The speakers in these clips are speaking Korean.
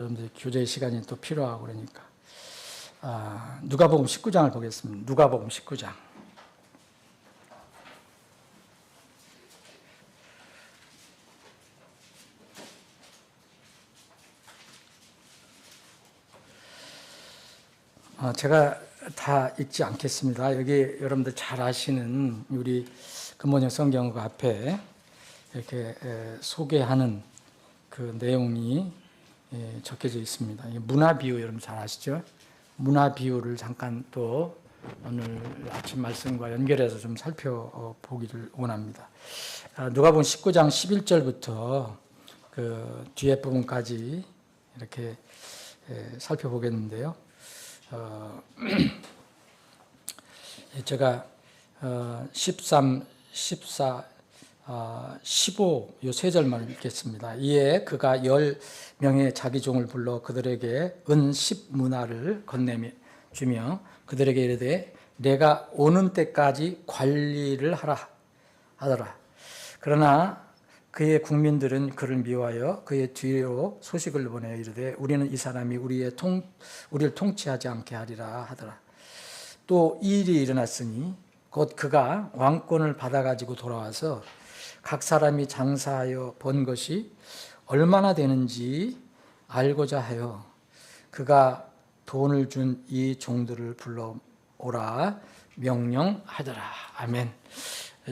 여러분들 교제 시간이 또 필요하고 그러니까 누가복음 19장을 보겠습니다. 누가복음 19장. 제가 다 읽지 않겠습니다. 여기 여러분들 잘 아시는 우리 근본형 성경 앞에 이렇게 소개하는 그 내용이 적혀져 있습니다. 문화 비유 여러분 잘 아시죠? 문화 비유를 잠깐 또 오늘 아침 말씀과 연결해서 좀 살펴보기를 원합니다. 누가복음 19장 11절부터 그 뒤에 부분까지 이렇게 살펴보겠는데요. 제가 13, 14, 15 요 세 절만 읽겠습니다. 이에 그가 10명의 자기 종을 불러 그들에게 은 10문화를 건네며 주며 그들에게 이르되 내가 오는 때까지 관리를 하더라. 그러나 그의 국민들은 그를 미워하여 그의 뒤로 소식을 보내어 이르되 우리는 이 사람이 우리를 통치하지 않게 하리라 하더라. 또 이 일이 일어났으니 곧 그가 왕권을 받아가지고 돌아와서 각 사람이 장사하여 번 것이 얼마나 되는지 알고자 하여 그가 돈을 준 이 종들을 불러오라 명령하더라. 아멘.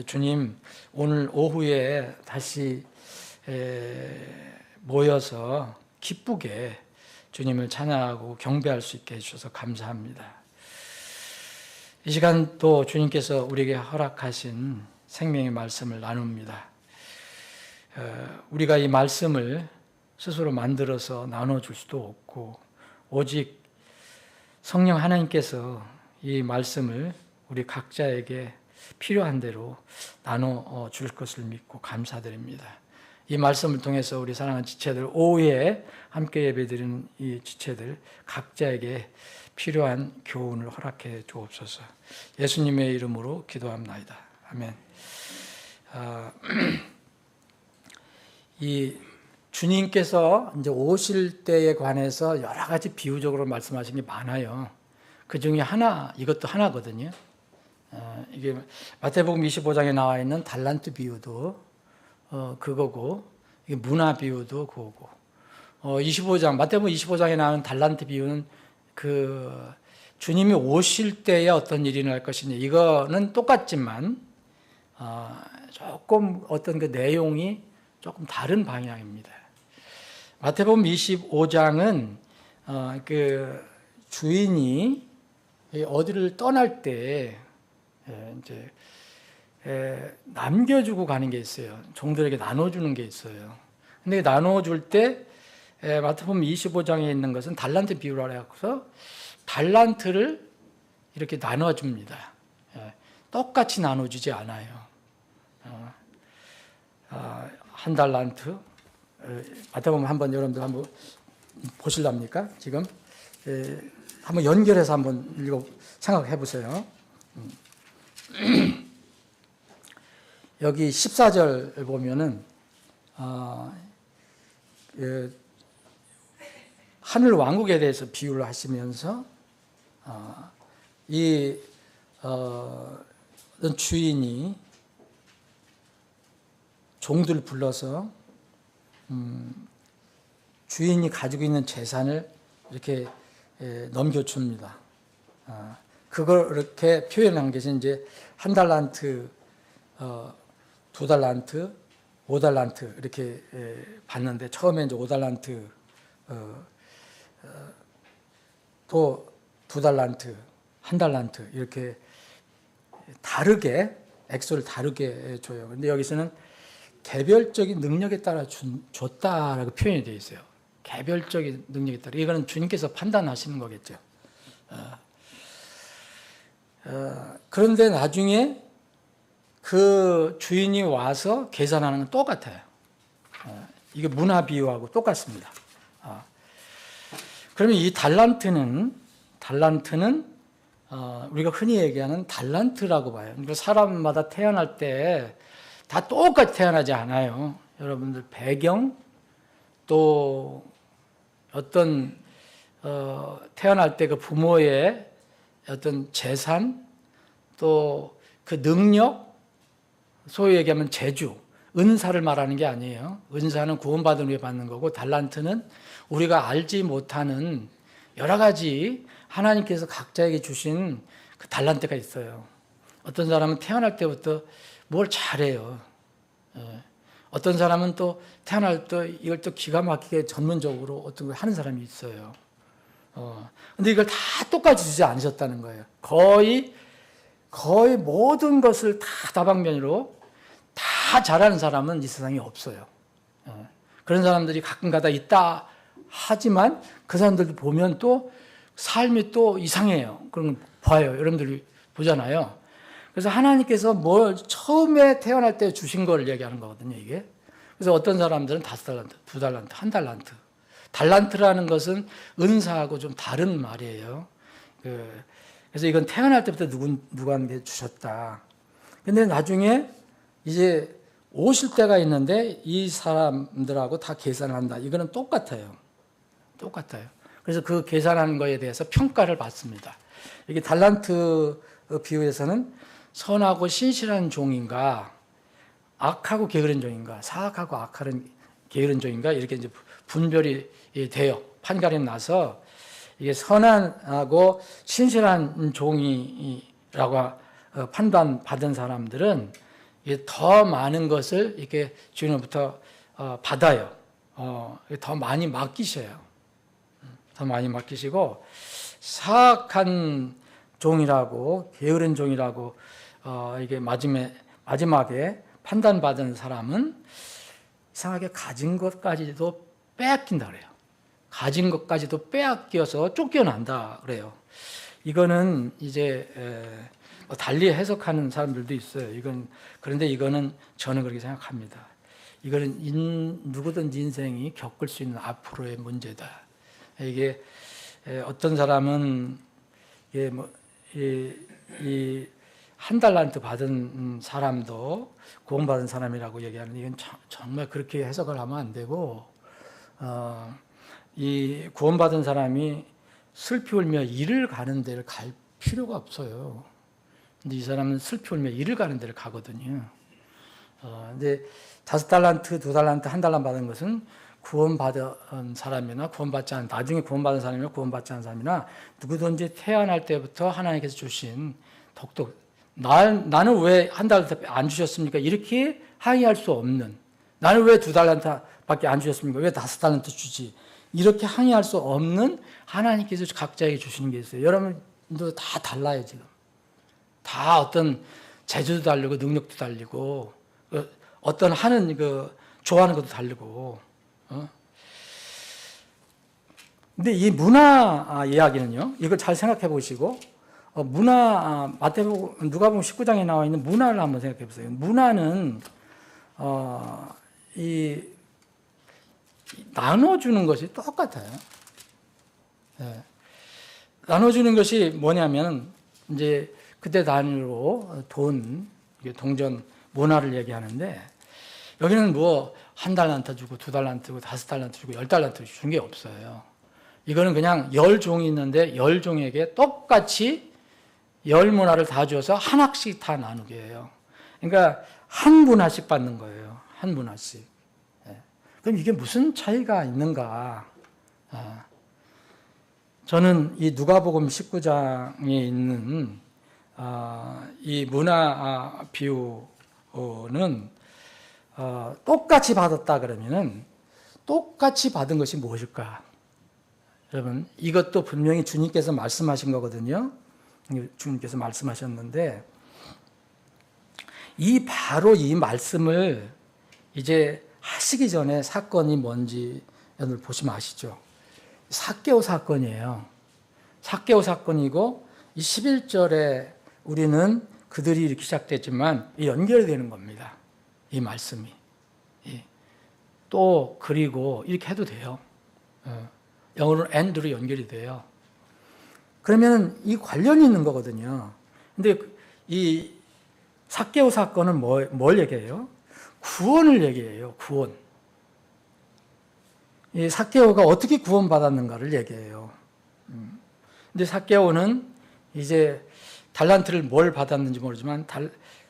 주님, 오늘 오후에 다시 모여서 기쁘게 주님을 찬양하고 경배할 수 있게 해주셔서 감사합니다. 이 시간 또 주님께서 우리에게 허락하신 생명의 말씀을 나눕니다. 우리가 이 말씀을 스스로 만들어서 나눠줄 수도 없고 오직 성령 하나님께서 이 말씀을 우리 각자에게 필요한 대로 나눠줄 것을 믿고 감사드립니다. 이 말씀을 통해서 우리 사랑하는 지체들, 오후에 함께 예배드리는 이 지체들 각자에게 필요한 교훈을 허락해 주옵소서. 예수님의 이름으로 기도합나이다. 아멘. 이 주님께서 이제 오실 때에 관해서 여러 가지 비유적으로 말씀하신 게 많아요. 그 중에 하나, 이것도 하나거든요. 이게 마태복음 25장에 나와 있는 달란트 비유도 그거고, 이게 문화 비유도 그거고, 25장, 마태복음 25장에 나오는 달란트 비유는 그 주님이 오실 때에 어떤 일이 일어날 것이냐, 이거는 똑같지만, 조금 어떤 그 내용이 조금 다른 방향입니다. 마태복음 25장은 그 주인이 어디를 떠날 때 이제 남겨주고 가는 게 있어요. 종들에게 나눠주는 게 있어요. 근데 나눠줄 때 마태복음 25장에 있는 것은 달란트 비유라 해서 달란트를 이렇게 나눠줍니다. 똑같이 나눠주지 않아요. 한 달란트, 마태복음 한번 여러분들 한번 보실랍니까? 지금 한번 연결해서 한번 생각해 보세요. 여기 14절 보면은 하늘 왕국에 대해서 비유를 하시면서 이 주인이 종들을 불러서 주인이 가지고 있는 재산을 이렇게 넘겨줍니다. 그걸 이렇게 표현한 것이 이제 한 달란트, 두 달란트, 5달란트 이렇게 봤는데 처음에 이제 5달란트, 또 2달란트, 한 달란트 이렇게 다르게 액수를 다르게 줘요. 근데 여기서는 개별적인 능력에 따라 줬다라고 표현이 되어 있어요. 개별적인 능력에 따라. 이거는 주님께서 판단하시는 거겠죠. 그런데 나중에 그 주인이 와서 계산하는 건 똑같아요. 이게 문화 비유하고 똑같습니다. 그러면 이 달란트는 우리가 흔히 얘기하는 달란트라고 봐요. 그러니까 사람마다 태어날 때 다 똑같이 태어나지 않아요. 여러분들 배경 또 어떤 태어날 때 그 부모의 어떤 재산, 또 그 능력, 소위 얘기하면 재주, 은사를 말하는 게 아니에요. 은사는 구원받은 후에 받는 거고, 달란트는 우리가 알지 못하는 여러 가지 하나님께서 각자에게 주신 그 달란트가 있어요. 어떤 사람은 태어날 때부터 뭘 잘해요. 어떤 사람은 또 태어날 때 이걸 또 기가 막히게 전문적으로 어떤 걸 하는 사람이 있어요. 근데 이걸 다 똑같이 주지 않으셨다는 거예요. 거의 모든 것을 다 다방면으로 다 잘하는 사람은 이 세상에 없어요. 그런 사람들이 가끔가다 있다 하지만 그 사람들도 보면 또 삶이 또 이상해요. 그런 거 봐요. 여러분들이 보잖아요. 그래서 하나님께서 뭘 처음에 태어날 때 주신 걸 얘기하는 거거든요, 이게. 그래서 어떤 사람들은 5달란트, 2달란트, 1달란트. 달란트라는 것은 은사하고 좀 다른 말이에요. 그래서 이건 태어날 때부터 누구한테 주셨다. 근데 나중에 이제 오실 때가 있는데 이 사람들하고 다 계산을 한다. 이거는 똑같아요. 그래서 그 계산하는 거에 대해서 평가를 받습니다. 이게 달란트 비유에서는 선하고 신실한 종인가, 악하고 게으른 종인가, 사악하고 악한 게으른 종인가, 이렇게 이제 분별이 돼요. 판가름 나서 이게 선하고 신실한 종이라고 판단받은 사람들은 더 많은 것을 이렇게 주님으로부터 받아요. 더 많이 맡기셔요. 더 많이 맡기시고, 사악한 종이라고, 게으른 종이라고 이게 마지막에 판단받은 사람은 이상하게 가진 것까지도 빼앗긴다 그래요. 가진 것까지도 빼앗겨서 쫓겨난다 그래요. 이거는 이제 달리 해석하는 사람들도 있어요. 그런데 이거는 저는 그렇게 생각합니다. 이거는 누구든지 인생이 겪을 수 있는 앞으로의 문제다. 이게 어떤 사람은 이 1달란트 받은 사람도 구원받은 사람이라고 얘기하는데, 이건 정말 그렇게 해석을 하면 안 되고, 이 구원받은 사람이 슬피 울며 이를 가는 데를 갈 필요가 없어요. 근데 이 사람은 슬피 울며 이를 가는 데를 가거든요. 근데 5달란트, 2달란트, 1달란트 받은 것은 구원받은 사람이나 구원받지 않은, 나중에 구원받은 사람이나 구원받지 않은 사람이나 누구든지 태어날 때부터 하나님께서 주신 나는 왜 1달란트 안 주셨습니까? 이렇게 항의할 수 없는, 나는 왜 2달란트 밖에 안 주셨습니까? 왜 5달란트 주지? 이렇게 항의할 수 없는 하나님께서 각자에게 주시는 게 있어요. 여러분도 다 달라요, 지금. 다 어떤 재주도 다르고 능력도 다르고 어떤 하는 좋아하는 것도 다르고. 근데 이 문화 이야기는요, 이걸 잘 생각해 보시고, 누가복음 19장에 나와 있는 문화를 한번 생각해 보세요. 문화는 이 나눠주는 것이 똑같아요. 네. 나눠주는 것이 뭐냐면, 이제 그때 단위로 동전 문화를 얘기하는데, 여기는 뭐 1달란트 주고 2달란트 주고 5달란트 주고 10달란트 주는 게 없어요. 이거는 그냥 10종이 있는데 10종에게 똑같이 10문화를 다 주어서 한 학씩 다 나누게 해요. 그러니까 한 문화씩 받는 거예요. 한 문화씩. 그럼 이게 무슨 차이가 있는가? 저는 이 누가복음 19장에 있는 이 문화 비유는 똑같이 받았다 그러면은 똑같이 받은 것이 무엇일까? 여러분, 이것도 분명히 주님께서 말씀하신 거거든요. 주님께서 말씀하셨는데, 바로 이 말씀을 이제 하시기 전에 사건이 뭔지 여러분 보시면 아시죠? 삭개오 사건이에요. 삭개오 사건이고, 이 11절에 우리는 그들이 이렇게 시작됐지만 연결되는 겁니다. 이 말씀이. 또 그리고 이렇게 해도 돼요. 영어로는 and로 연결이 돼요. 그러면 이 관련이 있는 거거든요. 근데 이 삭개오 사건은 뭘 얘기해요? 구원을 얘기해요. 구원. 이 삭개오가 어떻게 구원받았는가를 얘기해요. 근데 삭개오는 이제 달란트를 뭘 받았는지 모르지만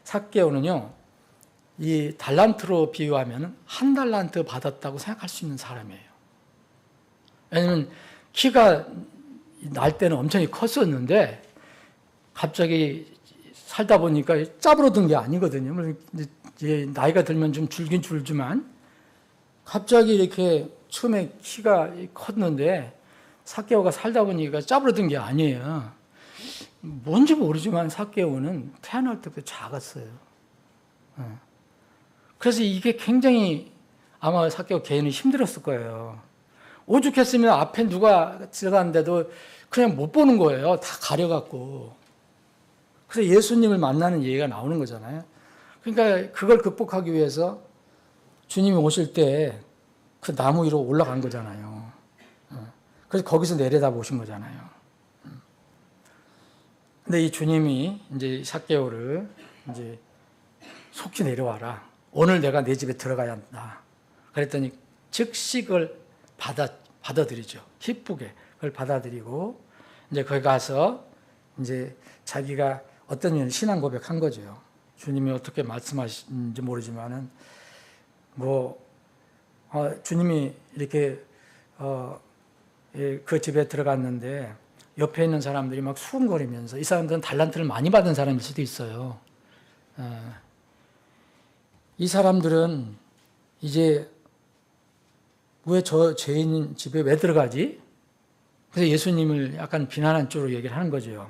삭개오는요, 이 달란트로 비유하면 한 달란트 받았다고 생각할 수 있는 사람이에요. 왜냐면 키가 날 때는 엄청 컸었는데 갑자기 살다 보니까 짜부러든 게 아니거든요. 물론 이제 나이가 들면 좀 줄긴 줄지만 갑자기 이렇게 처음에 키가 컸는데 삭개오가 살다 보니까 짜부러든 게 아니에요. 뭔지 모르지만 삭개오는 태어날 때부터 작았어요. 그래서 이게 굉장히 아마 삭개오 개인이 힘들었을 거예요. 오죽했으면 앞에 누가 들어갔는데도 그냥 못 보는 거예요. 다 가려갖고. 그래서 예수님을 만나는 얘기가 나오는 거잖아요. 그러니까 그걸 극복하기 위해서 주님이 오실 때 그 나무 위로 올라간 거잖아요. 그래서 거기서 내려다 보신 거잖아요. 근데 이 주님이 이제 삭개오를 이제 속히 내려와라. 오늘 내가 내 집에 들어가야 한다. 그랬더니 즉시 그걸 받아들이죠. 기쁘게 그걸 받아들이고 이제 거기 가서 이제 자기가 어떤 신앙 고백한 거죠. 주님이 어떻게 말씀하시는지 모르지만은 주님이 이렇게 그 집에 들어갔는데 옆에 있는 사람들이 막 수군거리면서 이 사람들은 달란트를 많이 받은 사람일 수도 있어요. 이 사람들은 이제 왜 저 죄인 집에 왜 들어가지? 그래서 예수님을 약간 비난한 쪽으로 얘기를 하는 거죠.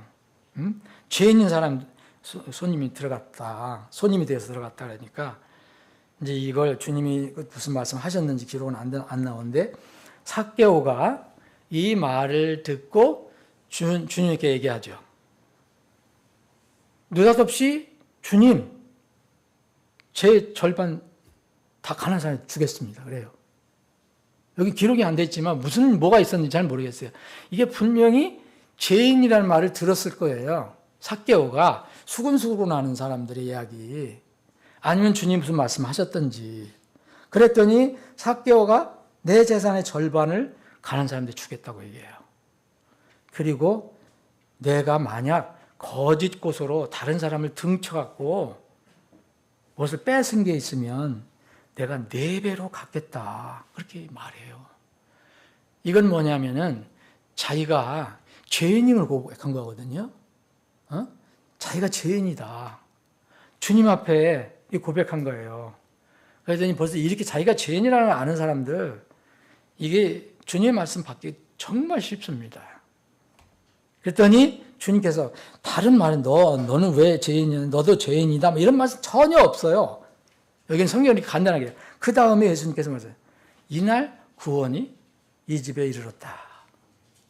죄인인 사람 손님이 되어서 들어갔다 그러니까 이제 이걸 주님이 무슨 말씀하셨는지 기록은 안 나오는데 삭개오가 이 말을 듣고 주님께 얘기하죠. 느닷없이 주님, 제 절반 다 가난한 사람에 주겠습니다. 그래요. 여기 기록이 안 돼 있지만 뭐가 있었는지 잘 모르겠어요. 이게 분명히 죄인이라는 말을 들었을 거예요. 삭개오가 수군수군 하는 사람들의 이야기. 아니면 주님 무슨 말씀하셨던지. 그랬더니 삭개오가 내 재산의 절반을 가난한 사람들에 주겠다고 얘기해요. 그리고 내가 만약 거짓 고소로 다른 사람을 등쳐갖고 무엇을 뺏은 게 있으면 내가 4배로 갚겠다. 그렇게 말해요. 이건 뭐냐면은 자기가 죄인임을 고백한 거거든요. 자기가 죄인이다. 주님 앞에 고백한 거예요. 그랬더니 벌써 이렇게 자기가 죄인이라는 걸 아는 사람들, 이게 주님의 말씀 받기 정말 쉽습니다. 그랬더니 주님께서 다른 말은 너는 왜 죄인이냐, 너도 죄인이다, 이런 말씀 전혀 없어요. 여기는 성경이 간단하게. 그 다음에 예수님께서 말해요. 이날 구원이 이 집에 이르렀다.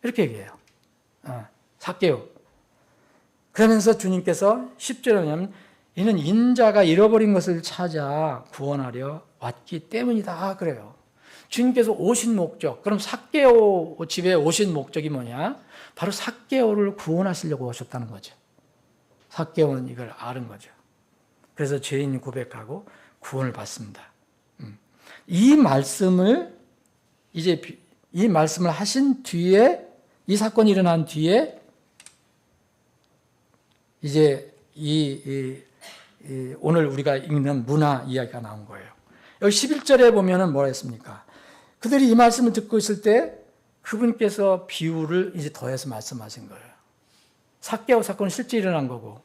이렇게 얘기해요. 삭개오. 그러면서 주님께서 10절에 뭐냐면 이는 인자가 잃어버린 것을 찾아 구원하려 왔기 때문이다. 그래요. 주님께서 오신 목적. 그럼 삭개오 집에 오신 목적이 뭐냐? 바로 삭개오를 구원하시려고 오셨다는 거죠. 삭개오는 이걸 아는 거죠. 그래서 죄인이 고백하고 구원을 받습니다. 이 말씀을 하신 뒤에, 이 사건이 일어난 뒤에 이제 오늘 우리가 읽는 문화 이야기가 나온 거예요. 여기 11절에 보면은 뭐라 했습니까? 그들이 이 말씀을 듣고 있을 때 그분께서 비유를 이제 더해서 말씀하신 거예요. 삭개오 사건은 실제 일어난 거죠.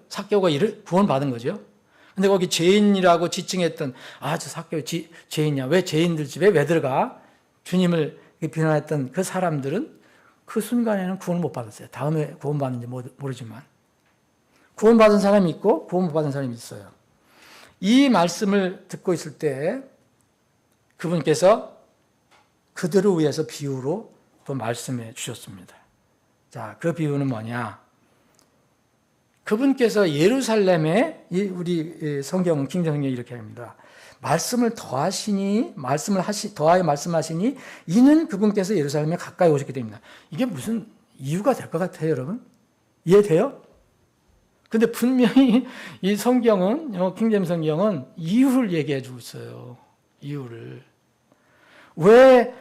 삭개오가 구원받은 거죠. 근데 거기 죄인이라고 지칭했던, 저 삭개오 죄인이야. 왜 죄인들 집에 왜 들어가? 주님을 비난했던 그 사람들은 그 순간에는 구원을 못 받았어요. 다음에 구원받는지 모르지만. 구원받은 사람이 있고 구원 못 받은 사람이 있어요. 이 말씀을 듣고 있을 때 그분께서 그들을 위해서 비유로 또 말씀해 주셨습니다. 자, 그 비유는 뭐냐? 그분께서 예루살렘에, 우리 성경은 킹정성경이 이렇게 합니다. 말씀을 더하여 말씀하시니 이는 그분께서 예루살렘에 가까이 오셨기 때문입니다. 이게 무슨 이유가 될 것 같아요, 여러분? 이해돼요? 근데 분명히 이 성경은, 킹제임 성경은 이유를 얘기해 주고 있어요. 이유를. 왜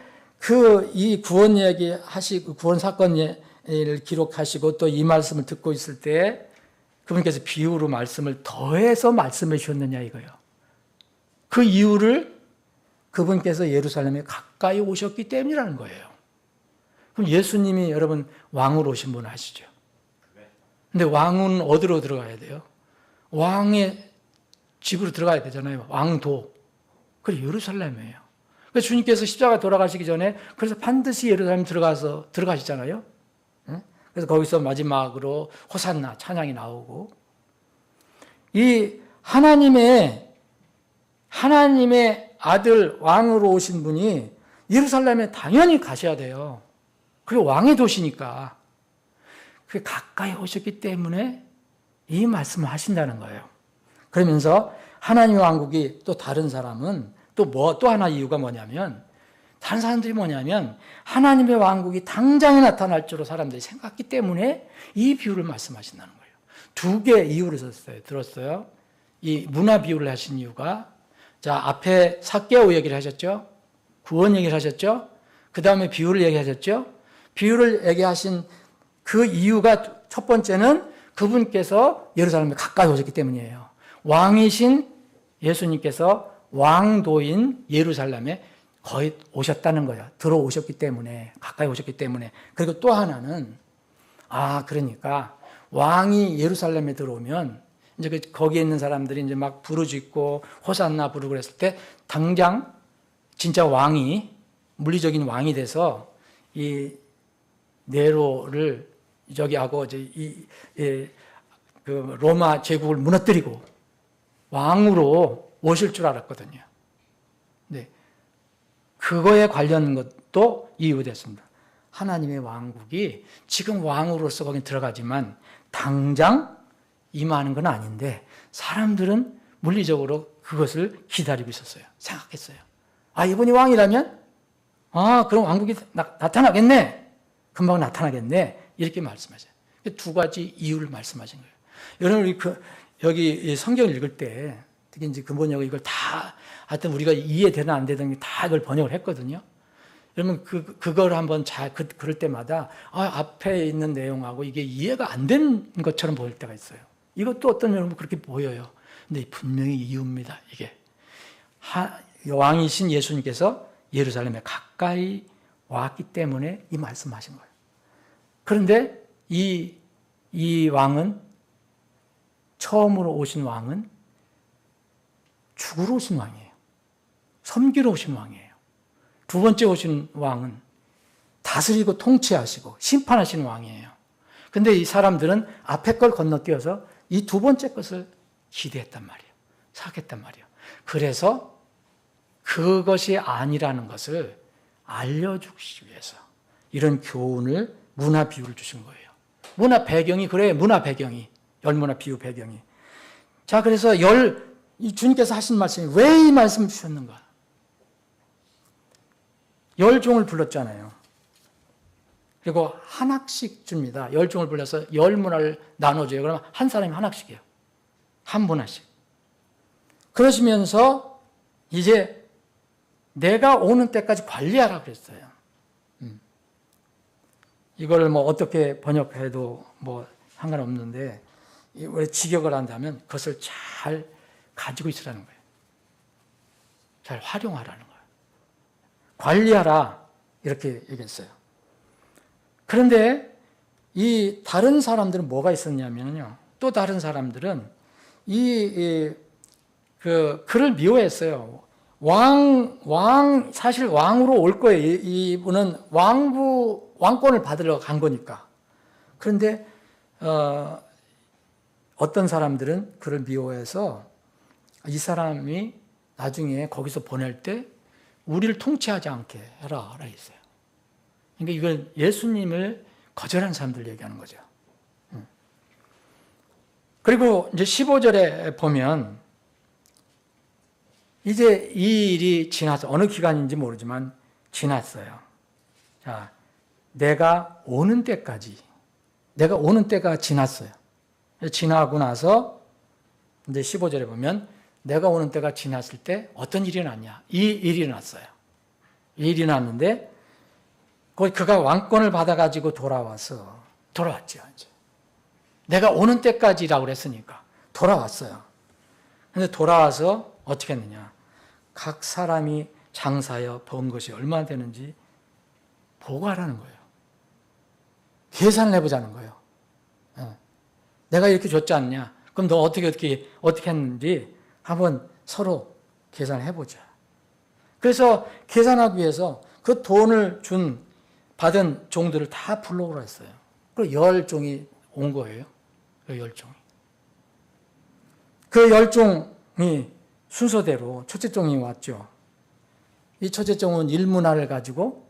이 구원 얘기 하시고, 구원 사건을 기록하시고 또 이 말씀을 듣고 있을 때 그분께서 비유로 말씀을 더해서 말씀해 주셨느냐 이거예요. 그 이유를 그분께서 예루살렘에 가까이 오셨기 때문이라는 거예요. 그럼 예수님이 여러분 왕으로 오신 분 아시죠? 근데 왕은 어디로 들어가야 돼요? 왕의 집으로 들어가야 되잖아요. 왕도. 그게 예루살렘이에요. 그래서 주님께서 십자가 돌아가시기 전에 그래서 반드시 예루살렘 들어가시잖아요. 그래서 거기서 마지막으로 호산나 찬양이 나오고, 이 하나님의 아들 왕으로 오신 분이 예루살렘에 당연히 가셔야 돼요. 그게 왕의 도시니까. 그게 가까이 오셨기 때문에 이 말씀을 하신다는 거예요. 그러면서 하나님의 왕국이 또 다른 사람은 또 하나 이유가 뭐냐면, 다른 사람들이 뭐냐면 하나님의 왕국이 당장에 나타날 줄로 사람들이 생각했기 때문에 이 비유를 말씀하신다는 거예요. 두 개의 이유를 들었어요. 이 문화 비유를 하신 이유가, 자, 앞에 삭개오 얘기를 하셨죠. 구원 얘기를 하셨죠. 그 다음에 비유를 얘기하셨죠. 비유를 얘기하신 그 이유가 첫 번째는 그분께서 예루살렘에 가까이 오셨기 때문이에요. 왕이신 예수님께서 왕도인 예루살렘에 거의 오셨다는 거예요. 들어오셨기 때문에, 가까이 오셨기 때문에. 그리고 또 하나는, 그러니까 왕이 예루살렘에 들어오면 이제 거기에 있는 사람들이 이제 막 부르짖고 호산나 부르고 그랬을 때 당장 진짜 왕이, 물리적인 왕이 돼서 이 네로를 하고 이제 그 로마 제국을 무너뜨리고 왕으로 오실 줄 알았거든요. 네. 그거에 관련 것도 이유됐습니다. 하나님의 왕국이 지금 왕으로서 거기 들어가지만 당장 임하는 건 아닌데 사람들은 물리적으로 그것을 기다리고 있었어요. 생각했어요. 이분이 왕이라면 그럼 왕국이 나타나겠네. 금방 나타나겠네. 이렇게 말씀하세요. 두 가지 이유를 말씀하신 거예요. 여러분, 여기 성경을 읽을 때 특히 이제 근본역을 이걸 다, 하여튼 우리가 이해되든 안 되든 다 이걸 번역을 했거든요. 여러분, 그걸 한번 그럴 때마다, 앞에 있는 내용하고 이게 이해가 안 된 것처럼 보일 때가 있어요. 이것도 어떤 여러분 그렇게 보여요. 근데 분명히 이유입니다, 이게. 왕이신 예수님께서 예루살렘에 가까이 왔기 때문에 이 말씀하신 거예요. 그런데 이 왕은, 처음으로 오신 왕은 죽으러 오신 왕이에요. 섬기러 오신 왕이에요. 두 번째 오신 왕은 다스리고 통치하시고 심판하시는 왕이에요. 근데 이 사람들은 앞에 걸 건너뛰어서 이 두 번째 것을 기대했단 말이에요. 생각했단 말이에요. 그래서 그것이 아니라는 것을 알려주기 위해서 이런 교훈을, 문화 비유를 주신 거예요. 문화 배경이 그래요. 문화 배경이. 열문화 비유 배경이. 자, 그래서 이 주님께서 하신 말씀이 왜 이 말씀을 주셨는가? 열종을 불렀잖아요. 그리고 한 학씩 줍니다. 열종을 불러서 열문화를 나눠줘요. 그러면 한 사람이 한 학씩이에요. 한 문화씩. 그러시면서 이제 내가 오는 때까지 관리하라 그랬어요. 이걸 뭐 어떻게 번역해도 뭐 상관없는데, 왜 직역을 한다면 그것을 잘 가지고 있으라는 거예요. 잘 활용하라는 거예요. 관리하라 이렇게 얘기했어요. 그런데 이 다른 사람들은 뭐가 있었냐면요. 또 다른 사람들은 그를 미워했어요. 사실 왕으로 올 거예요. 이분은 왕권을 받으러 간 거니까. 그런데 어떤 사람들은 그를 미워해서 이 사람이 나중에 거기서 보낼 때 우리를 통치하지 않게 해라 했어요. 그러니까 이건 예수님을 거절한 사람들 얘기하는 거죠. 그리고 이제 15절에 보면 이제 이 일이 지나서 어느 기간인지 모르지만 지났어요. 자, 내가 오는 때가 지났어요. 지나고 나서 이제 15절에 보면 내가 오는 때가 지났을 때 어떤 일이 났냐? 이 일이 났어요. 일이 났는데 그가 왕권을 받아가지고 돌아왔죠. 이제. 내가 오는 때까지라고 그랬으니까 돌아왔어요. 근데 돌아와서 어떻게 했느냐. 각 사람이 장사하여 번 것이 얼마나 되는지 보고하라는 거예요. 계산을 해보자는 거예요. 내가 이렇게 줬지 않냐? 그럼 너 어떻게 했는지 한번 서로 계산을 해보자. 그래서 계산하기 위해서 그 돈을 받은 종들을 다 불러오라 했어요. 그리고 10종이 온 거예요. 그 10종이. 그 10종이 순서대로 첫째 종이 왔죠. 이 첫째 종은 일문화를 가지고,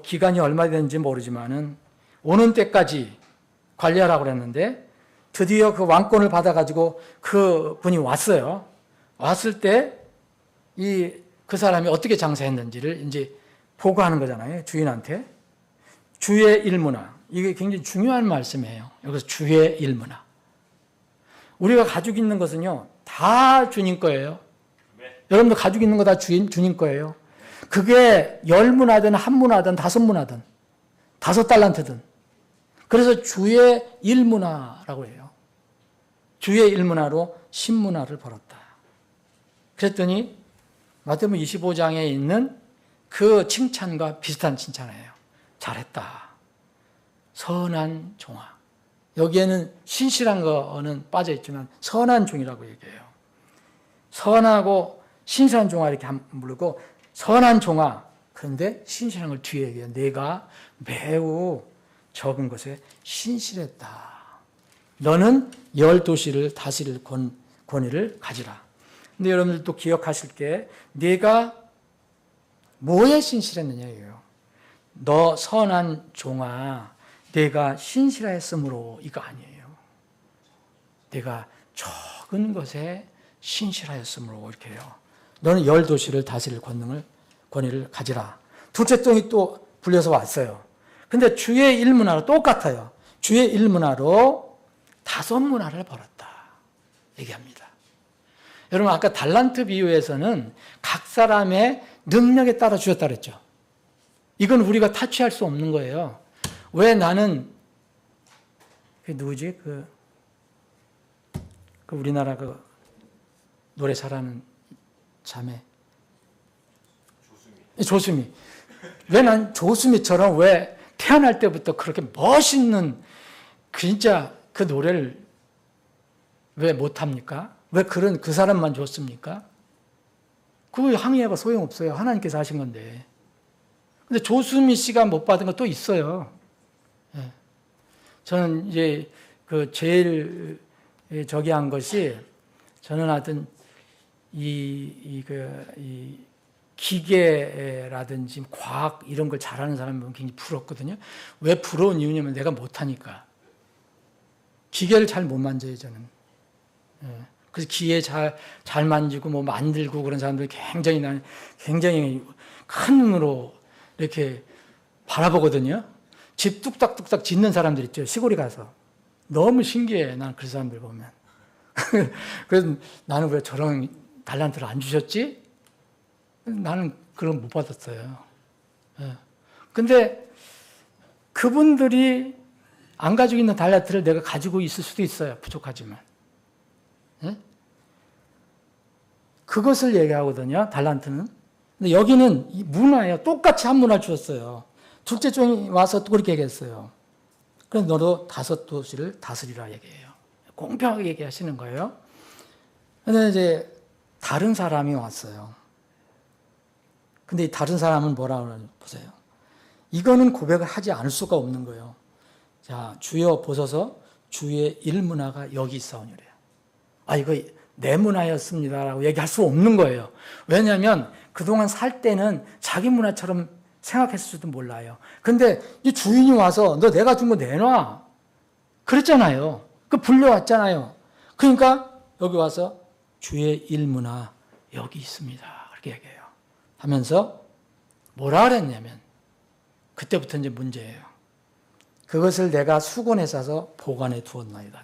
기간이 얼마 되는지 모르지만은 오는 때까지 관리하라고 그랬는데 드디어 그 왕권을 받아가지고 그 분이 왔어요. 왔을 때 그 사람이 어떻게 장사했는지를 이제 보고하는 거잖아요. 주인한테. 주의 일문화. 이게 굉장히 중요한 말씀이에요. 여기서 주의 일문화. 우리가 가지고 있는 것은요, 다 주님 거예요. 여러분도 가지고 있는 거 다 주님 거예요. 그게 10문화든 1문화든 5문화든 5달란트든. 그래서 주의 일문화라고 해요. 주의 일문화로 10문화를 벌었다. 그랬더니 마태복음 25장에 있는 그 칭찬과 비슷한 칭찬이에요. 잘했다. 선한 종아. 여기에는 신실한 거는 빠져있지만 선한 종이라고 얘기해요. 선하고 신실한 종아 이렇게 부르고 선한 종아. 그런데 신실한 걸 뒤에 얘기해요. 내가 매우 적은 것에 신실했다. 너는 10도시를 다스릴 권위를 가지라. 근데 여러분들도 기억하실 게 내가 뭐에 신실했느냐예요. 너 선한 종아 내가 신실하였으므로 이거 아니에요. 내가 적은 것에 신실하였으므로 이렇게 해요. 너는 10도시를 다스릴 권위를 가지라. 둘째 종이 또 불려서 왔어요. 근데 주의 일문화로 똑같아요. 주의 일문화로 5문화를 벌었다. 얘기합니다. 여러분 아까 달란트 비유에서는 각 사람의 능력에 따라 주었다 그랬죠. 이건 우리가 타취할 수 없는 거예요. 왜 나는 누구지? 그 우리나라 노래 잘하는 자매 조수미. 왜 난 조수미처럼 왜 태어날 때부터 그렇게 멋있는 진짜 그 노래를 왜 못합니까? 왜 그 사람만 좋습니까? 그거 항의해봐 소용없어요. 하나님께서 하신 건데. 근데 조수미 씨가 못 받은 것도 있어요. 예. 저는 이제 제일 저기 한 것이 저는 하여튼 이 기계라든지 과학 이런 걸 잘하는 사람은 굉장히 부럽거든요. 왜 부러운 이유냐면 내가 못하니까. 기계를 잘 못 만져요, 저는. 예. 그래서 기계 잘 만지고 뭐 만들고 그런 사람들이 굉장히 큰 눈으로 이렇게 바라보거든요. 집 뚝딱뚝딱 짓는 사람들 있죠. 시골에 가서. 너무 신기해. 난 그 사람들 보면. 그래서 나는 왜 저런 달란트를 안 주셨지? 나는 그런 못 받았어요. 예. 근데 그분들이 안 가지고 있는 달란트를 내가 가지고 있을 수도 있어요. 부족하지만. 예? 그것을 얘기하거든요. 달란트는. 근데 여기는 이 문화예요. 똑같이 한 문화 주었어요. 둘째 종이 와서 또 그렇게 얘기했어요. 그래서 너도 5도시를 다스리라 얘기해요. 공평하게 얘기하시는 거예요. 근데 이제 다른 사람이 왔어요. 근데 이 다른 사람은 뭐라고 하는지 보세요. 이거는 고백을 하지 않을 수가 없는 거예요. 자, 주여 보소서 주의 일문화가 여기 있사오니래요. 이거 내 문화였습니다라고 얘기할 수 없는 거예요. 왜냐하면 그동안 살 때는 자기 문화처럼 생각했을지도 몰라요. 근데 이 주인이 와서 너 내가 준 거 내놔. 그랬잖아요. 불려왔잖아요. 그러니까 여기 와서 주의 일문화 여기 있습니다. 그렇게 얘기해요. 하면서 뭐라 그랬냐면 그때부터 이제 문제예요. 그것을 내가 수건에 싸서 보관해 두었나이다.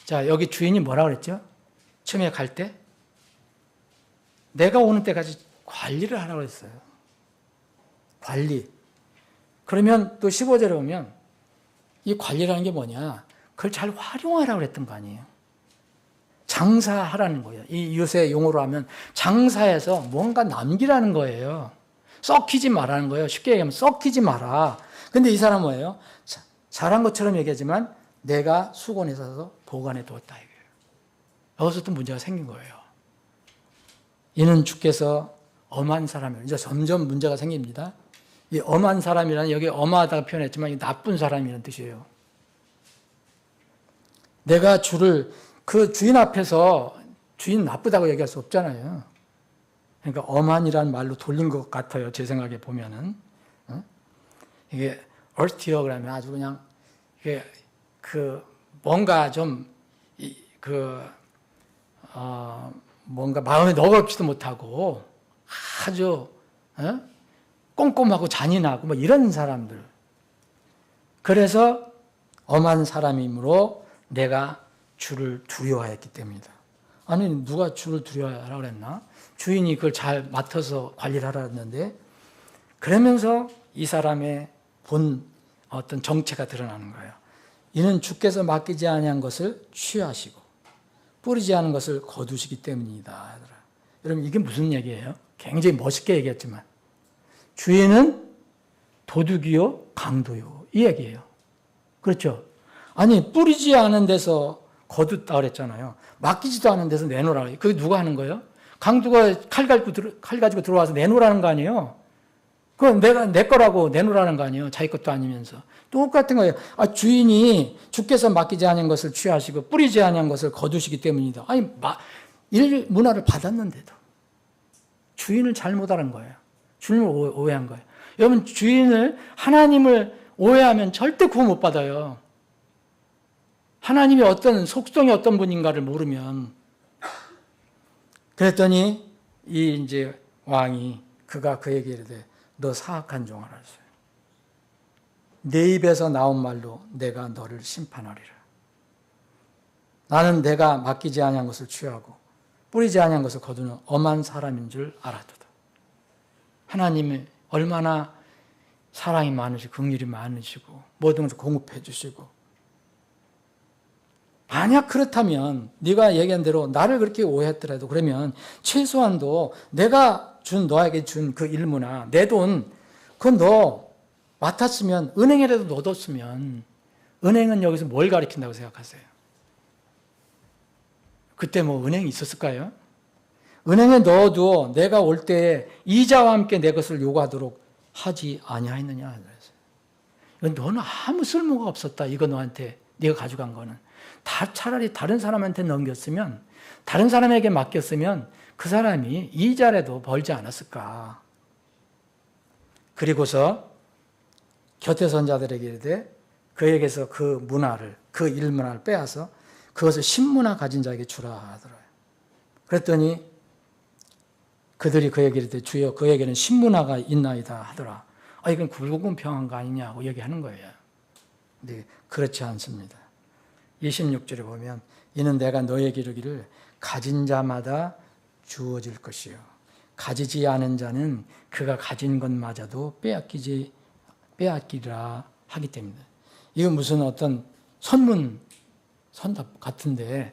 자, 여기 주인이 뭐라 그랬죠? 처음에 갈 때 내가 오는 때까지 관리를 하라고 했어요. 관리. 그러면 또 15절에 보면 이 관리라는 게 뭐냐? 그걸 잘 활용하라고 그랬던 거 아니에요. 장사하라는 거예요. 이 요새 용어로 하면 장사해서 뭔가 남기라는 거예요. 썩히지 말라는 거예요. 쉽게 얘기하면 썩히지 마라. 근데 이 사람은 뭐예요? 잘한 것처럼 얘기하지만 내가 수건에 싸서 보관해 두었다. 이거예요. 여기서 또 문제가 생긴 거예요. 이는 주께서 엄한 사람이에요. 이제 점점 문제가 생깁니다. 이 엄한 사람이라는 여기 엄하다고 표현했지만 이 나쁜 사람이라는 뜻이에요. 내가 주를 그 주인 앞에서 주인 나쁘다고 얘기할 수 없잖아요. 그러니까 엄한이라는 말로 돌린 것 같아요. 제 생각에 보면은. 이게 얼티어 그러면 아주 그냥 이게 그 뭔가 좀 뭔가 마음에 너그럽지도 못하고 아주 꼼꼼하고 잔인하고 뭐 이런 사람들. 그래서 엄한 사람이므로 내가 주를 두려워했기 때문이다. 아니 누가 주를 두려워하라 그랬나? 주인이 그걸 잘 맡아서 관리를 하라 했는데 그러면서 이 사람의 본 어떤 정체가 드러나는 거예요. 이는 주께서 맡기지 아니한 것을 취하시고 뿌리지 않은 것을 거두시기 때문이다. 여러분 이게 무슨 얘기예요? 굉장히 멋있게 얘기했지만 주인은 도둑이요 강도요 이 얘기예요. 그렇죠? 아니 뿌리지 않은 데서 거뒀다 그랬잖아요. 맡기지도 않은 데서 내놓으라. 그게 누가 하는 거예요? 강도가 칼 가지고 들어와서 내놓으라는 거 아니에요? 그건 내 거라고 내놓으라는 거 아니에요? 자기 것도 아니면서. 똑같은 거예요. 주인이 주께서 맡기지 않은 것을 취하시고 뿌리지 않은 것을 거두시기 때문이다. 아니, 일 문화를 받았는데도 주인을 잘못 알은 거예요. 주님을 오해한 거예요. 여러분, 하나님을 오해하면 절대 구원 못 받아요. 하나님이 어떤 속성이 어떤 분인가를 모르면. 그랬더니 이제 왕이 그가 그에게 이르되 너 사악한 종아라 했어요. 내 입에서 나온 말로 내가 너를 심판하리라. 나는 내가 맡기지 아니한 것을 취하고 뿌리지 아니한 것을 거두는 엄한 사람인 줄 알았도다. 하나님이 얼마나 사랑이 많으시고 긍휼이 많으시고 모든 것을 공급해 주시고 만약 그렇다면 네가 얘기한 대로 나를 그렇게 오해했더라도 그러면 최소한도 내가 너에게 준 그 일문화 내 돈 그건 너 맡았으면 은행에라도 넣어뒀으면 은행은 여기서 뭘 가리킨다고 생각하세요? 그때 뭐 은행이 있었을까요? 은행에 넣어도 내가 올 때에 이자와 함께 내 것을 요구하도록 하지 아니하였느냐. 너는 아무 쓸모가 없었다. 이거 너한테 네가 가져간 거는. 차라리 다른 사람한테 넘겼으면 다른 사람에게 맡겼으면 그 사람이 이자라도 벌지 않았을까. 그리고서 곁에 선 자들에게 이르되 그에게서 그 문화를 그 일문화를 빼앗아 그것을 신문화 가진 자에게 주라 하더라고요. 그랬더니 그들이 그에게 이르되 주여 그에게는 신문화가 있나이다 하더라. 이건 불공평한 거 아니냐고 얘기하는 거예요. 근데 그렇지 않습니다. 26절에 보면 이는 내가 너에게 이르기를 가진 자마다 주어질 것이요 가지지 않은 자는 그가 가진 것마저도 빼앗기리라 하기 때문에 이건 무슨 어떤 선답 같은데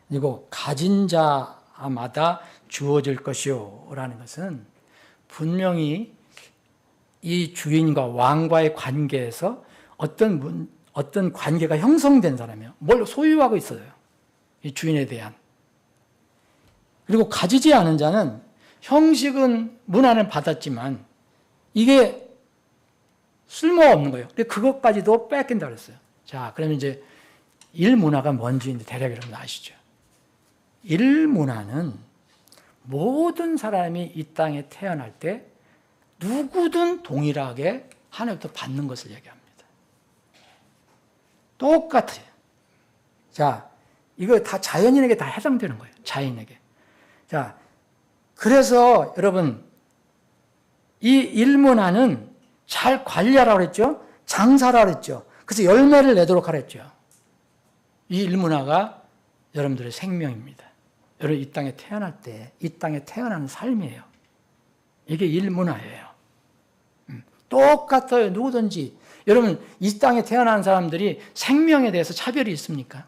이거 가진 자마다 주어질 것이요 라는 것은 분명히 이 주인과 왕과의 관계에서 어떤 관계가 형성된 사람이에요. 뭘 소유하고 있어요. 이 주인에 대한. 그리고 가지지 않은 자는 형식은 문화는 받았지만 이게 쓸모가 없는 거예요. 근데 그것까지도 뺏긴다고 그랬어요. 자, 그러면 이제 일문화가 뭔지 대략 여러분 아시죠? 일문화는 모든 사람이 이 땅에 태어날 때 누구든 동일하게 하나부터 받는 것을 얘기합니다. 똑같아요. 자, 이거 다 자연인에게 다 해당되는 거예요. 자연에게. 자, 그래서 여러분 이 일문화는 잘 관리하라고 그랬죠. 장사라고 그랬죠. 그래서 열매를 내도록 하랬죠. 이 일문화가 여러분들의 생명입니다. 여러분 이 땅에 태어날 때 이 땅에 태어나는 삶이에요. 이게 일문화예요. 똑같아요. 누구든지. 여러분, 이 땅에 태어난 사람들이 생명에 대해서 차별이 있습니까?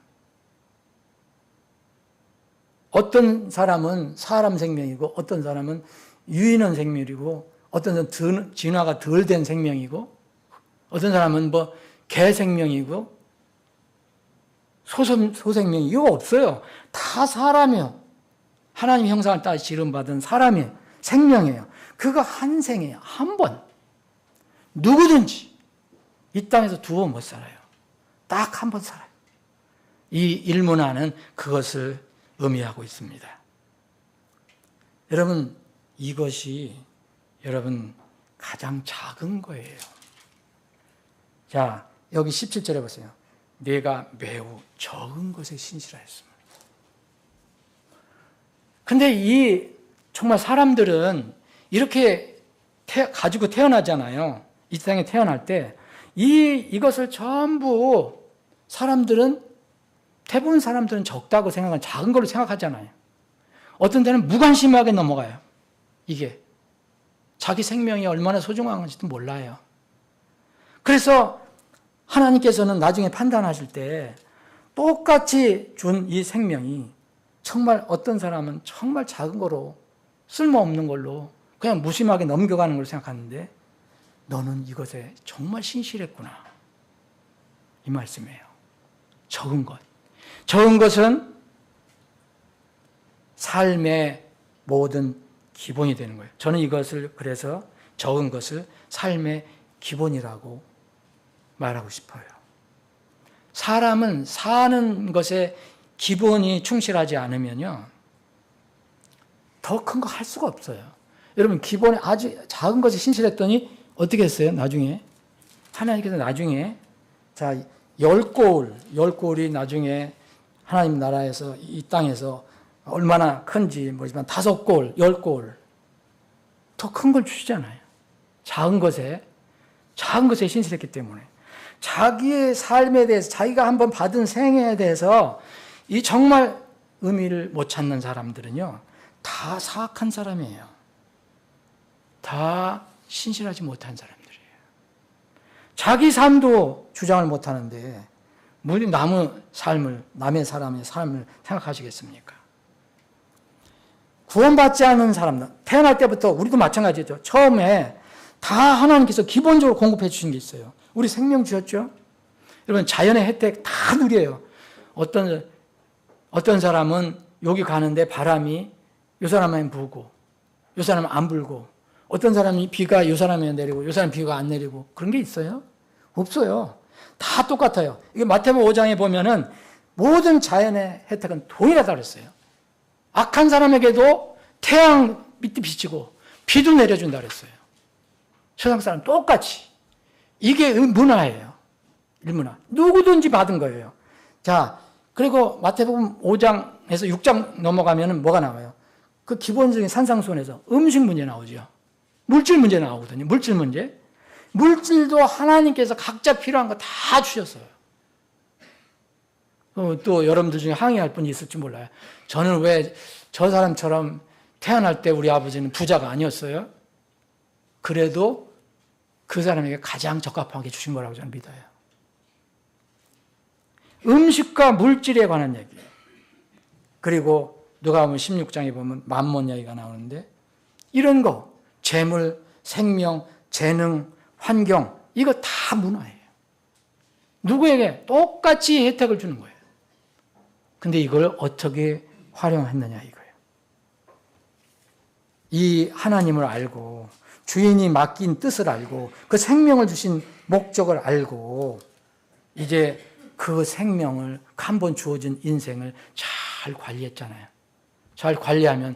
어떤 사람은 사람 생명이고 어떤 사람은 유인원 생명이고 어떤 사람은 진화가 덜 된 생명이고 어떤 사람은 뭐 개 생명이고 소생명이 이거 없어요. 다 사람이요. 하나님 형상을 따라 지름받은 사람이에요. 생명이에요. 그거 한 생이에요. 한 번. 누구든지 이 땅에서 두 번 못 살아요. 딱 한 번 살아요. 이 일문화는 그것을 의미하고 있습니다. 여러분, 이것이 여러분 가장 작은 거예요. 자, 여기 17절에 보세요. 내가 매우 적은 것에 신실하였습니다. 근데 이 정말 사람들은 이렇게 가지고 태어나잖아요. 이 땅에 태어날 때 이것을 전부 사람들은 대부분 사람들은 적다고 생각하는 작은 걸로 생각하잖아요. 어떤 데는 무관심하게 넘어가요. 이게 자기 생명이 얼마나 소중한 건지도 몰라요. 그래서 하나님께서는 나중에 판단하실 때 똑같이 준 이 생명이 정말 어떤 사람은 정말 작은 거로 쓸모없는 걸로 그냥 무심하게 넘겨가는 걸 생각하는데 너는 이것에 정말 신실했구나. 이 말씀이에요. 적은 것. 적은 것은 삶의 모든 기본이 되는 거예요. 저는 이것을 그래서 적은 것을 삶의 기본이라고 말하고 싶어요. 사람은 사는 것에 기본이 충실하지 않으면요, 더 큰 거 할 수가 없어요. 여러분, 기본에 아주 작은 것에 신실했더니 어떻게 했어요? 나중에 하나님께서 자, 10고울이 나중에 하나님 나라에서 이 땅에서 얼마나 큰지 모르지만 5고울, 10고울 더 큰 걸 주시잖아요. 작은 것에 신실했기 때문에 자기의 삶에 대해서 자기가 한번 받은 생애에 대해서 이 정말 의미를 못 찾는 사람들은요, 다 사악한 사람이에요. 다 신실하지 못한 사람들이에요. 자기 삶도 주장을 못 하는데 남의 사람의 삶을 생각하시겠습니까? 구원받지 않은 사람들, 태어날 때부터 우리도 마찬가지죠. 처음에 다 하나님께서 기본적으로 공급해 주신 게 있어요. 우리 생명 주셨죠? 여러분, 자연의 혜택 다 누려요. 어떤 사람은 여기 가는데 바람이 요 사람만 불고, 요 사람은 안 불고, 어떤 사람이 비가 요 사람에 내리고, 요 사람 비가 안 내리고, 그런 게 있어요? 없어요. 다 똑같아요. 이게 마태복음 5장에 보면은 모든 자연의 혜택은 동일하다 그랬어요. 악한 사람에게도 태양 밑에 비치고, 비도 내려준다 그랬어요. 세상 사람 똑같이. 이게 문화예요. 일문화. 누구든지 받은 거예요. 자, 그리고 마태복음 5장에서 6장 넘어가면은 뭐가 나와요? 그 기본적인 산상수훈에서 음식 문제 나오죠. 물질 문제 나오거든요. 물질 문제. 물질도 하나님께서 각자 필요한 거 다 주셨어요. 또 여러분들 중에 항의할 분이 있을지 몰라요. 저는 왜 저 사람처럼 태어날 때 우리 아버지는 부자가 아니었어요? 그래도 그 사람에게 가장 적합하게 주신 거라고 저는 믿어요. 음식과 물질에 관한 얘기예요. 그리고 누가복음 16장에 보면 만몬 얘기가 나오는데 이런 거, 재물, 생명, 재능, 환경, 이거 다 문화예요. 누구에게 똑같이 혜택을 주는 거예요. 근데 이걸 어떻게 활용했느냐 이거예요. 이 하나님을 알고 주인이 맡긴 뜻을 알고 그 생명을 주신 목적을 알고 이제 그 생명을 한 번 주어진 인생을 잘 관리했잖아요. 잘 관리하면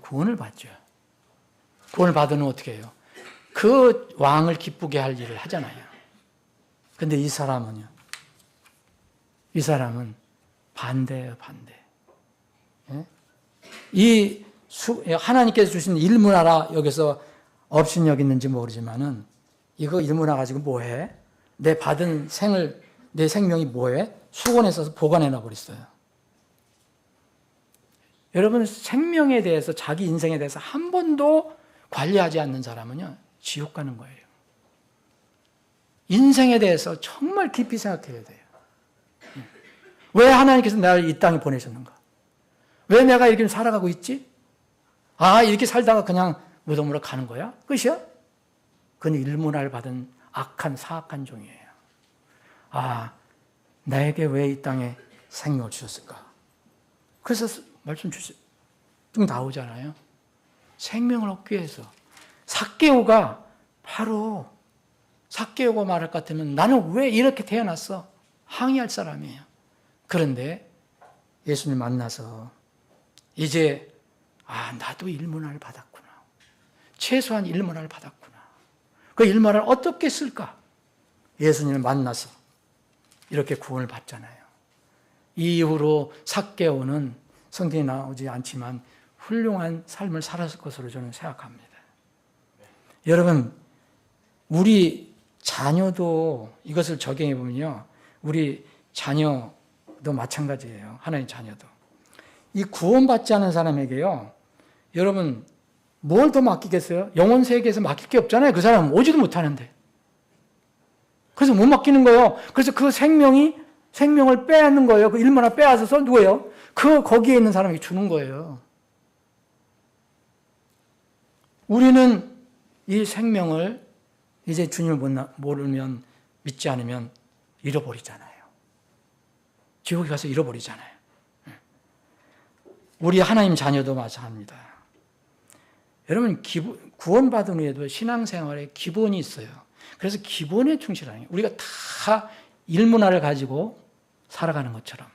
구원을 받죠. 구원을 받으면 어떻게 해요? 그 왕을 기쁘게 할 일을 하잖아요. 근데 이 사람은 반대예요, 반대. 하나님께서 주신 일문화라 여기서 업신여겼는지 모르지만은 이거 일문화 가지고 뭐해? 내 받은 내 생명이 뭐해? 수건에 써서 보관해놔 버렸어요. 여러분, 생명에 대해서 자기 인생에 대해서 한 번도 관리하지 않는 사람은요, 지옥 가는 거예요. 인생에 대해서 정말 깊이 생각해야 돼요. 왜 하나님께서 나를 이 땅에 보내셨는가? 왜 내가 이렇게 살아가고 있지? 아, 이렇게 살다가 그냥 무덤으로 가는 거야? 끝이야? 그건 일문화를 받은 악한 사악한 종이에요. 아, 나에게 왜 이 땅에 생명을 주셨을까? 그래서 말씀 주시 쭉 나오잖아요. 생명을 얻기 위해서. 삭개오가 바로 삭개오가 말할 것 같으면 나는 왜 이렇게 태어났어? 항의할 사람이에요. 그런데 예수님 만나서 이제 나도 일문화를 받았구나. 최소한 일문화를 받았구나. 그 일문화를 어떻게 쓸까? 예수님을 만나서 이렇게 구원을 받잖아요. 이 이후로 삭개오는 성경에 나오지 않지만 훌륭한 삶을 살았을 것으로 저는 생각합니다. 여러분, 우리 자녀도 이것을 적용해 보면요. 우리 자녀도 마찬가지예요. 하나님 자녀도. 이 구원받지 않은 사람에게요. 여러분, 뭘 더 맡기겠어요? 영혼 세계에서 맡길 게 없잖아요. 그 사람은 오지도 못하는데. 그래서 못 맡기는 거예요. 그래서 그 생명을 빼앗는 거예요. 그 일문화 빼앗아서 누구예요? 거기에 있는 사람에게 주는 거예요. 우리는 이 생명을 이제 주님을 모르면, 믿지 않으면 잃어버리잖아요. 지옥에 가서 잃어버리잖아요. 우리 하나님 자녀도 마찬가지입니다. 여러분, 구원받은 후에도 신앙생활에 기본이 있어요. 그래서 기본에 충실하는 거예요. 우리가 다 일문화를 가지고 살아가는 것처럼.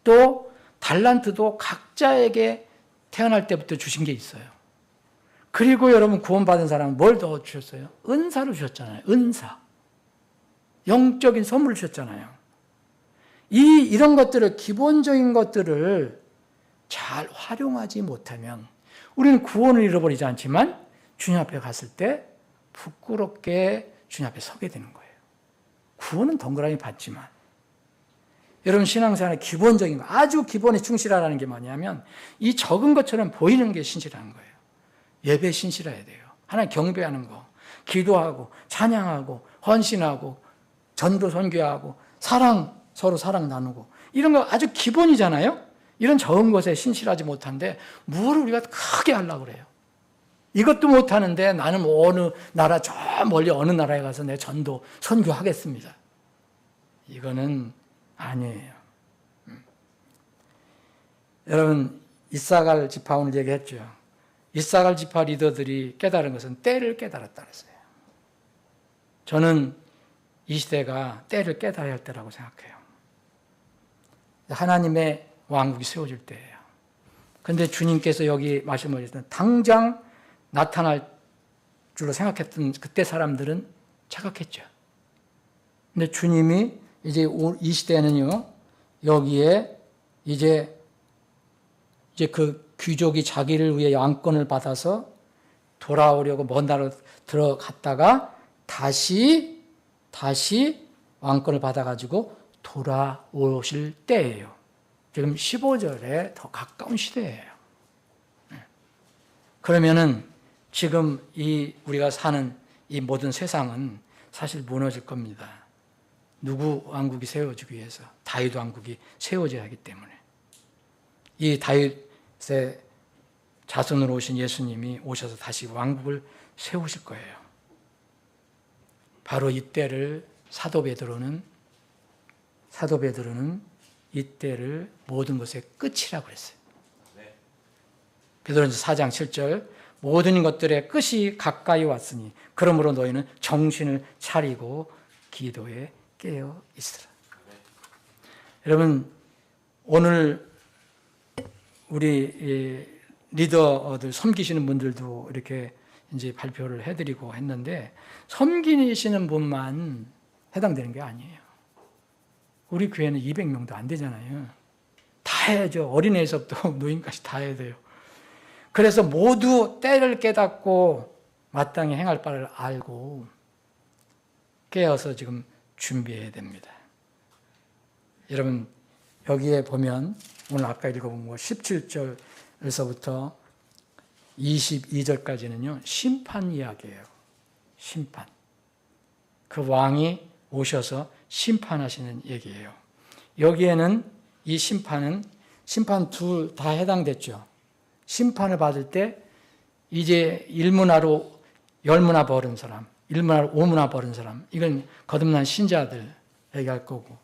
또 달란트도 각자에게 태어날 때부터 주신 게 있어요. 그리고 여러분 구원받은 사람은 뭘 더 주셨어요? 은사로 주셨잖아요. 은사. 영적인 선물을 주셨잖아요. 이런 것들을, 기본적인 것들을 잘 활용하지 못하면 우리는 구원을 잃어버리지 않지만 주님 앞에 갔을 때 부끄럽게 주님 앞에 서게 되는 거예요. 구원은 덩그러니 받지만. 여러분 신앙생활의 기본적인 거, 아주 기본에 충실하라는 게 뭐냐면 이 적은 것처럼 보이는 게 신실한 거예요. 예배에 신실해야 돼요. 하나님 경배하는 거, 기도하고 찬양하고 헌신하고 전도 선교하고 서로 사랑 나누고 이런 거 아주 기본이잖아요. 이런 적은 것에 신실하지 못한데 뭘 우리가 크게 하려고 그래요. 이것도 못하는데 나는 어느 나라 저 멀리 어느 나라에 가서 내 전도 선교하겠습니다. 이거는 아니에요. 여러분 이사갈 지파 오늘 얘기했죠. 이사갈 지파 리더들이 깨달은 것은 때를 깨달았다 그랬어요. 저는 이 시대가 때를 깨달아야 할 때라고 생각해요. 하나님의 왕국이 세워질 때예요. 그런데 주님께서 여기 말씀하셨던 당장 나타날 줄로 생각했던 그때 사람들은 착각했죠. 근데 주님이 이제 이 시대에는요, 여기에 이제 그 귀족이 자기를 위해 왕권을 받아서 돌아오려고 먼 나라로 들어갔다가 다시 왕권을 받아가지고 돌아오실 때예요. 지금 15절에 더 가까운 시대예요. 그러면은 지금 우리가 사는 이 모든 세상은 사실 무너질 겁니다. 누구 왕국이 세워지기 위해서? 다윗 왕국이 세워져야 하기 때문에. 이 다윗의 자손으로 오신 예수님이 오셔서 다시 왕국을 세우실 거예요. 바로 이때를 사도 베드로는 이때를 모든 것의 끝이라고 그랬어요. 베드로전서 4장 7절 모든 것들의 끝이 가까이 왔으니 그러므로 너희는 정신을 차리고 기도에 깨어 있으라. 여러분 오늘 우리 리더들 섬기시는 분들도 이렇게 이제 발표를 해드리고 했는데 섬기시는 분만 해당되는 게 아니에요. 우리 교회는 200명도 안 되잖아요. 다 해야죠. 어린애에서부터 노인까지 다 해야 돼요. 그래서 모두 때를 깨닫고 마땅히 행할 바를 알고 깨어서 지금 준비해야 됩니다. 여러분 여기에 보면 오늘 아까 읽어본 거 17절에서부터 22절까지는요 심판 이야기예요. 심판. 그 왕이 오셔서 심판하시는 얘기예요. 여기에는 이 심판 둘 다 해당됐죠. 심판을 받을 때 이제 1문화로 10문화 벌은 사람, 1문화로 5문화 벌은 사람, 이건 거듭난 신자들 얘기할 거고,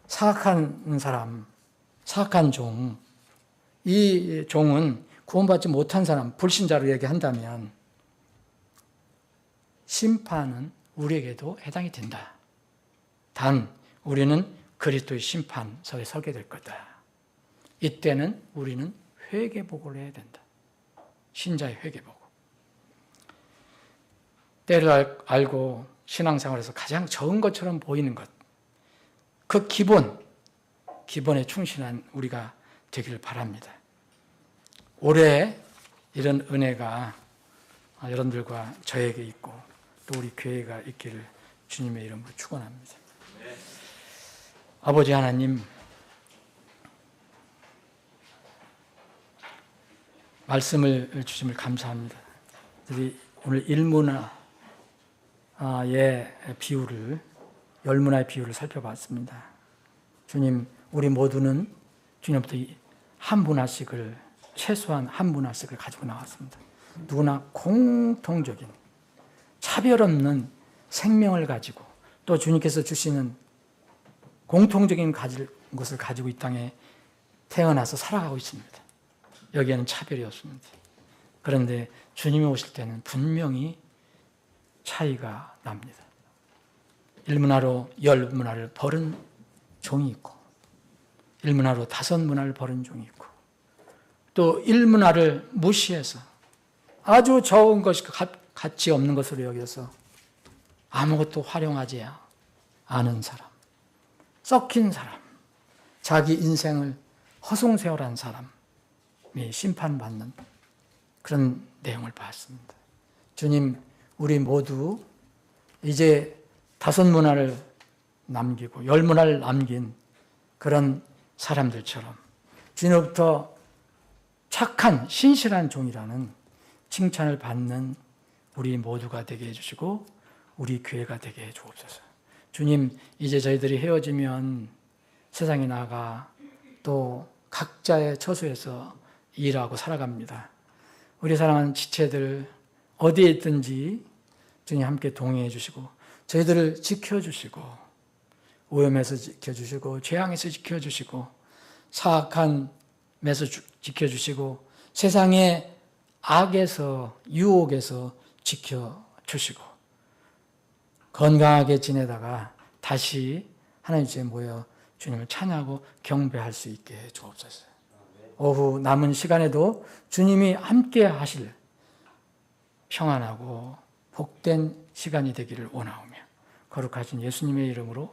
사악한 사람, 사악한 종, 이 종은 구원받지 못한 사람, 불신자로 얘기한다면 심판은 우리에게도 해당이 된다. 단 우리는 그리스도의 심판석에 서게 될 거다. 이때는 우리는 회개복을 해야 된다. 신자의 회개복. 때를 알고 신앙생활에서 가장 적은 것처럼 보이는 것. 그 기본에 충실한 우리가 되기를 바랍니다. 올해 이런 은혜가 여러분들과 저에게 있고 또 우리 교회가 있기를 주님의 이름으로 축원합니다. 아버지 하나님, 말씀을 주심을 감사합니다. 우리 오늘 1문화의 비유를, 10문화의 비유를 살펴봤습니다. 주님, 우리 모두는 주님부터 한 문화씩을, 최소한 한 문화씩을 가지고 나왔습니다. 누구나 공통적인, 차별 없는 생명을 가지고 또 주님께서 주시는 공통적인 것을 가지고 이 땅에 태어나서 살아가고 있습니다. 여기에는 차별이 없습니다. 그런데 주님이 오실 때는 분명히 차이가 납니다. 1문화로 10문화를 벌은 종이 있고 1문화로 5문화를 벌은 종이 있고 또 1문화를 무시해서 아주 적은 것이 가치 없는 것으로 여겨서 아무것도 활용하지 않은 사람, 썩힌 사람, 자기 인생을 허송세월한 사람이 심판받는 그런 내용을 봤습니다. 주님, 우리 모두 이제 5문화를 남기고 10문화를 남긴 그런 사람들처럼 주님으로부터 착한 신실한 종이라는 칭찬을 받는 우리 모두가 되게 해주시고 우리 교회가 되게 해주옵소서. 주님, 이제 저희들이 헤어지면 세상에 나가 또 각자의 처소에서 일하고 살아갑니다. 우리 사랑하는 지체들 어디에 있든지 주님 함께 동행해 주시고 저희들을 지켜주시고 오염에서 지켜주시고 재앙에서 지켜주시고 사악함에서 지켜주시고 세상의 악에서 유혹에서 지켜주시고 건강하게 지내다가 다시 하나님 집에 모여 주님을 찬양하고 경배할 수 있게 해 주옵소서. 오후 남은 시간에도 주님이 함께 하실 평안하고 복된 시간이 되기를 원하오며 거룩하신 예수님의 이름으로